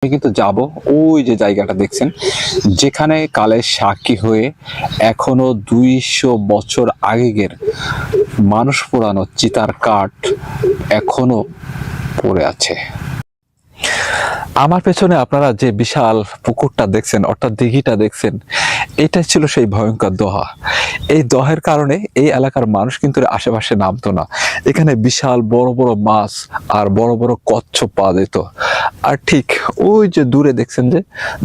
আমি কিন্তু যাব ওই যে জায়গাটা দেখছেন, যেখানে কালের সাক্ষী হয়ে এখনো 200 বছর আগের মানুষ পোড়ানো চিতার কাঠ এখনো পড়ে আছে। আমার পেছনে আপনারা যে বিশাল পুকুরটা দেখছেন, অর্থাৎ দিঘিটা দেখছেন, এটাই ছিল সেই ভয়ঙ্কর দোহা। এই দহের কারণে এই এলাকার মানুষ কিন্তু আশেপাশে নামতো না। এখানে বিশাল বড় বড় মাছ আর বড় বড় কচ্ছপ পাওয়া যেত। আর ঠিক ওই যে দূরে দেখছেন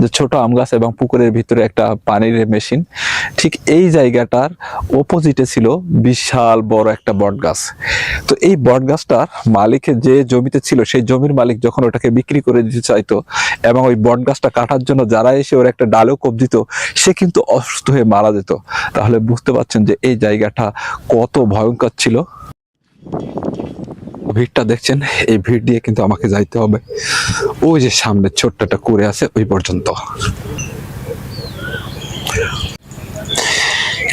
যে ছোট আম গাছ এবং পুকুরের ভিতরে একটা পানির মেশিন, ঠিক এই জায়গাটার অপোজিটে ছিল বিশাল বড় একটা বট গাছ। তো এই বট গাছটার মালিকের যে জমিতে ছিল, সেই জমির মালিক যখন ওটাকে বিক্রি করে দিতে চাইতো এবং ওই বট গাছটা কাটার জন্য যারা এসে ওর একটা ডালেও কোপ দিত, সে কিন্তু অসুস্থ হয়ে মারা যেত। তাহলে বুঝতে পারছেন যে এই জায়গাটা কত ভয়ঙ্কর ছিল। ভিড়টা দেখছেন, এই ভিড় দিয়ে কিন্তু আমাকে যাইতে হবে ওই যে সামনে ছোট্ট একটা করে আছে ওই পর্যন্ত।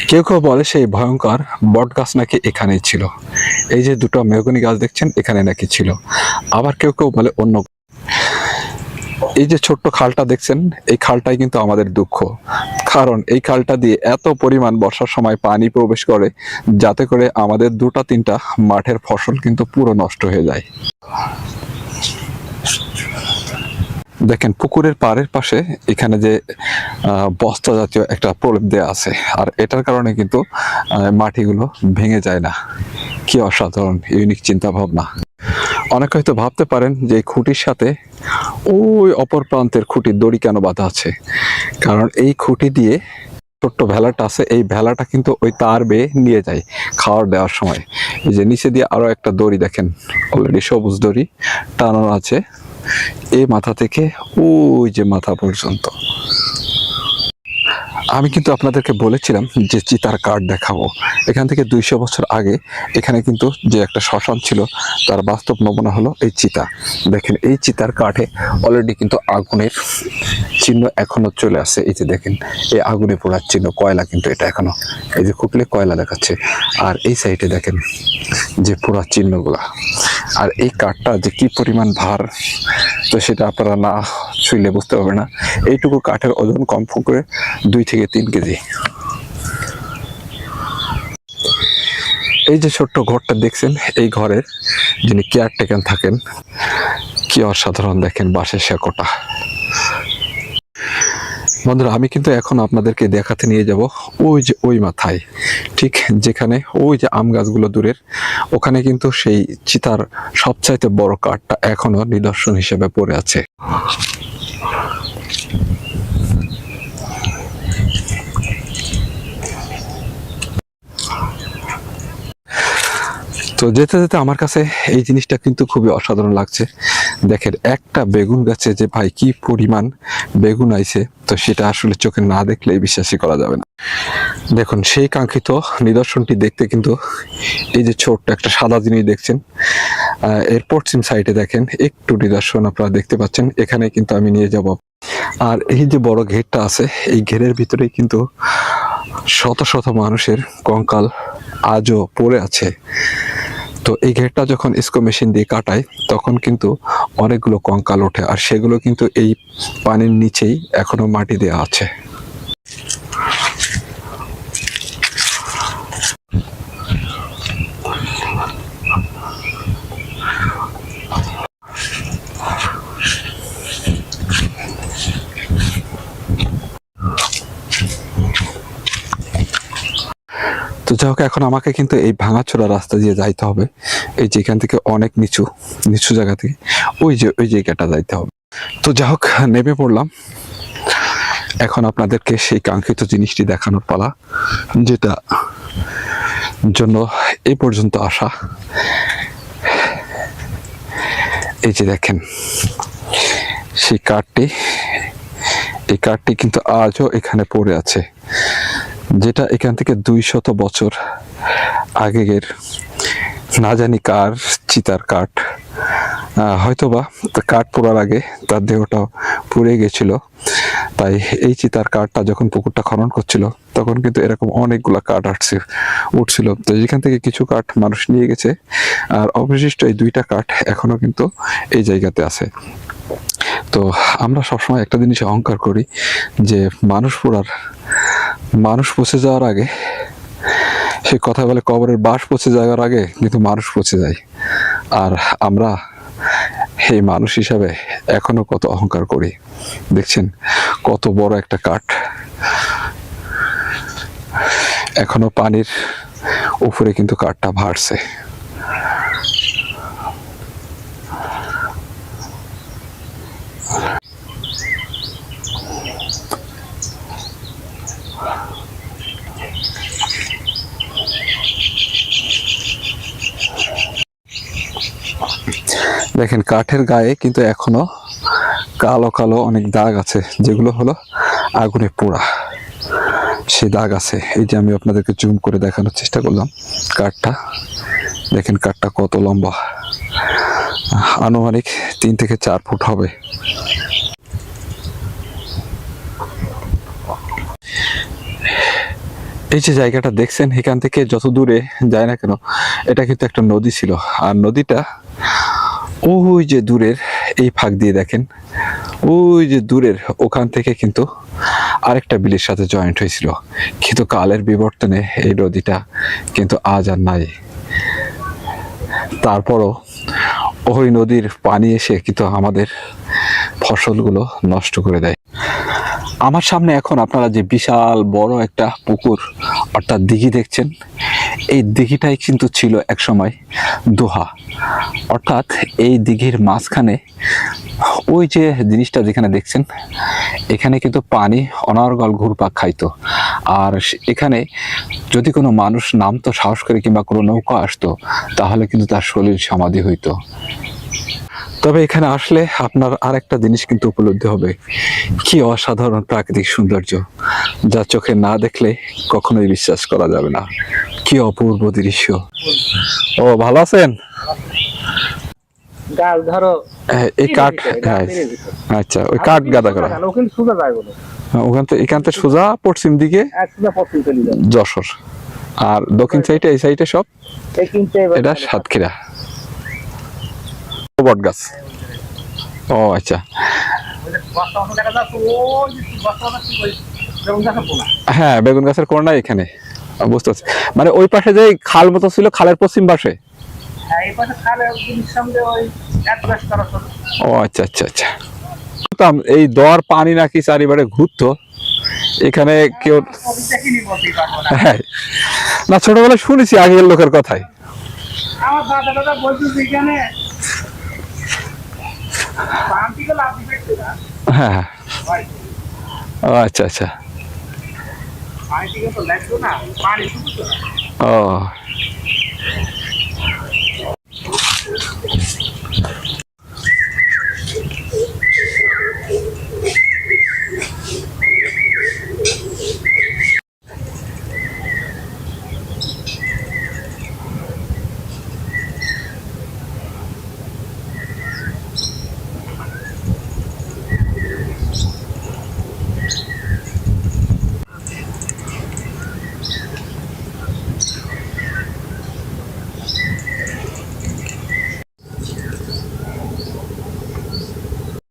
কেউ কেউ বলে সেই ভয়ঙ্কর বট গাছ নাকি এখানেই ছিল। এই যে দুটো মেহগনি গাছ দেখছেন, এখানে নাকি ছিল। আবার কেউ কেউ বলে অন্য। এই যে ছোট্ট খালটা দেখছেন, এই খালটাই কিন্তু আমাদের দুঃখ। কারণ এই খালটা দিয়ে এত পরিমাণ বর্ষার সময় পানি প্রবেশ করে, যাতে করে আমাদের 2-3টা মাঠের ফসল কিন্তু পুরো নষ্ট হয়ে যায়। দেখেন পুকুরের পাড়ের পাশে এখানে যে বস্তা জাতীয় একটা প্রলেপ দেওয়া আছে, আর এটার কারণে কিন্তু মাটিগুলো ভেঙে যায় না। কি অসাধারণ ইউনিক চিন্তা ভাবনা। অনেকে হয়তো ভাবতে পারেন যে এই খুঁটির সাথে ওই অপর প্রান্তের খুঁটির দড়ি কেন বাঁধা আছে। কারণ এই খুঁটি দিয়ে ছোট্ট ভেলাটা আছে, এই ভেলাটা কিন্তু ওই তার বেয়ে নিয়ে যায় খাওয়ার দেওয়ার সময়। এই যে নিচে দিয়ে আরো একটা দড়ি দেখেন, অলরেডি সবুজ দড়ি টানানো আছে এই মাথা থেকে ওই যে মাথা পর্যন্ত। আমি কিন্তু আপনাদেরকে বলেছিলাম যে চিতার কাঠ দেখাবো। এখান থেকে 200 বছর আগে এখানে কিন্তু যে একটা শ্মশান ছিল, তার বাস্তব নমুনা হলো এই চিতা। দেখেন এই চিতার কাঠে অলরেডি কিন্তু আগুনের চিহ্ন এখনো চলে আসে। এই যে দেখেন এই আগুনে পোড়ার চিহ্ন, কয়লা কিন্তু এটা এখনো, এই যে খুঁটলে কয়লা দেখাচ্ছে। আর এই সাইডে দেখেন যে পোড়ার চিহ্নগুলা। আর এই কাঠটা যে কি পরিমাণ ভার, তো সেটা আপনারা না ছুঁইলে বুঝতে পারবে না। এইটুকু কাঠের ওজন কম করে 2 থেকে 3 কেজি। এই যে ছোট্ট ঘরটা দেখছেন, এই ঘরের যিনি কেয়ারটেকার থাকেন, কি অসাধারণ দেখেন বাঁশের শেকড়টা। বন্ধুরা, আমি কিন্তু এখন আপনাদেরকে দেখাতে নিয়ে যাব ওই যে ওই মাথায়, ঠিক যেখানে ওই যে আম গাছগুলো দূরের, ওখানে কিন্তু সেই চিতার সবচাইতে বড় কাঠটা এখনো নিদর্শন হিসেবে পড়ে আছে। তো যেতে যেতে আমার কাছে এই জিনিসটা কিন্তু খুবই অসাধারণ লাগছে। দেখেন একটা বেগুন গাছে যে ভাই কি পরিমাণ বেগুন আইছে, তো সেটা আসলে চোখে না দেখলে বিশ্বাসই করা যাবে না। দেখুন সেই কাঙ্ক্ষিত নিদর্শনটি দেখতে কিন্তু এই যে ছোট্ট একটা সাদা জিনিস দেখছেন, এর পশ্চিম সাইডে দেখেন একটু নিদর্শন আপনারা দেখতে পাচ্ছেন, এখানে কিন্তু আমি নিয়ে যাব। আর এই যে বড় ঘেরটা আছে, এই ঘেরের ভিতরে কিন্তু শত শত মানুষের কঙ্কাল আজও পড়ে আছে। তো এই ঘেরটা যখন স্কো মেশিন দিয়ে কাটায়, তখন কিন্তু অনেকগুলো কঙ্কাল ওঠে, আর সেগুলো কিন্তু এই পানির নিচেই এখনো মাটি দেওয়া আছে। তো যাই হোক, এখন আমাকে কিন্তু এই ভাঙাচোরা রাস্তা দিয়ে যাইতে হবে। এই যেখান থেকে অনেক নিচু নিচু জায়গা থেকে ওই যে ওই জায়গাটা যাইতে হবে। তো যাই হোক, নেমে পড়লাম। এখন আপনাদেরকে সেই কাঙ্ক্ষিত জিনিসটি দেখানোর পালা, যেটা জন্য এই পর্যন্ত আসা। এই যে দেখেন সেই কাঠটি, এই কাঠটি কিন্তু আজও এখানে পড়ে আছে, যেটা এখান থেকে 200 বছর আগের না জানি কার চিতার কাঠ। হয়তোবা কাঠ পোড়ার আগে তার দেহটা পুড়ে গেছিল, তাই এই চিতার কাঠটা যখন পুকুরটা খনন করছিল, তখন কিন্তু এরকম অনেকগুলা কাঠ উঠছিল। তো যেখান থেকে কিছু কাঠ মানুষ নিয়ে গেছে, আর অবশিষ্ট এই 2টা কাঠ এখনো কিন্তু এই জায়গাতে আছে। তো আমরা সবসময় একটা জিনিস অহংকার করি যে মানুষ পচে যাওয়ার আগে, সে কথা বলে কবরের বাস পচে যাওয়ার আগে কিন্তু মানুষ পচে যায়। আর আমরা এই মানুষ হিসাবে এখনো কত অহংকার করি। দেখছেন কত বড় একটা কাঠ, এখনো পানির উপরে কিন্তু কাঠটা ভাসছে। দেখেন কাঠের গায়ে কিন্তু এখনো কালো কালো অনেক দাগ আছে, যেগুলো হলো আগুনে পোড়া সে দাগ আছে। এই যে আমি আপনাদেরকে জুম করে দেখানোর চেষ্টা করলাম কাঠটা, দেখেন কাঠটা কত লম্বা, আনুমানিক 3 থেকে 4 ফুট হবে। এই যে জায়গাটা দেখছেন, এখান থেকে যত দূরে যায় না কেন, এটা কিন্তু একটা নদী ছিল। আর নদীটা ওই যে দূরের এই ফাঁক দিয়ে দেখেন, ওই যে দূরের ওখান থেকে কিন্তু আরেকটা বিলের সাথে জয়েন্ট হয়েছিল। কিন্তু কালের বিবর্তনে এই নদীটা কিন্তু আজ আর নাই। তারপরও ওই নদীর পানি এসে কিন্তু আমাদের ফসলগুলো নষ্ট করে দেয়। আমার সামনে এখন আপনারা যে বিশাল বড় একটা পুকুর অর্থাৎ দিঘি দেখছেন, এই দিঘিটাই কিন্তু ছিল একসময় দোহা। অর্থাৎ এই দিঘির মাঝখানে ওই যে জিনিসটা যেখানে দেখছেন, এখানে কিন্তু পানি অনর্গল ঘুরপাক খাইতো। আর এখানে যদি কোনো মানুষ নামতো সাহস করে কিংবা কোনো নৌকা আসতো, তাহলে কিন্তু তার শরীর সমাধি হইতো। তবে এখানে আসলে আপনার আর একটা জিনিস কিন্তু উপলব্ধি হবে, কি অসাধারণ প্রাকৃতিক সৌন্দর্য, যা চোখে না দেখলে কখনোই বিশ্বাস করা যাবে না। কি অপূর্ব দৃশ্য। ও ভালো আছেন? গাছ ধরো এই কাঠ, হ্যাঁ আচ্ছা, ওই কাঠ গাদা করা ওখান থেকে এখান থেকে সোজা পশ্চিম দিকে যশোর, আর দক্ষিণ সাইডে এই সাইডে সব এটা সাতক্ষীরা বট গাছ। ও আচ্ছা, হ্যাঁ বেগুন গাছের কোণা এখানে বুঝতে পারছি। মানে ওই পাশে যে খাল মতো ছিল, খালের পশ্চিম পাশে। ও আচ্ছা আচ্ছা আচ্ছা, এই দর পানি নাকি চারিবারে ঘুরতো এখানে কেউ, হ্যাঁ না ছোটবেলায় শুনেছি আগের লোকের কথাই। আমার দাদা দাদা বলছি এখানে হ্যাঁ ও আচ্ছা আচ্ছা, ও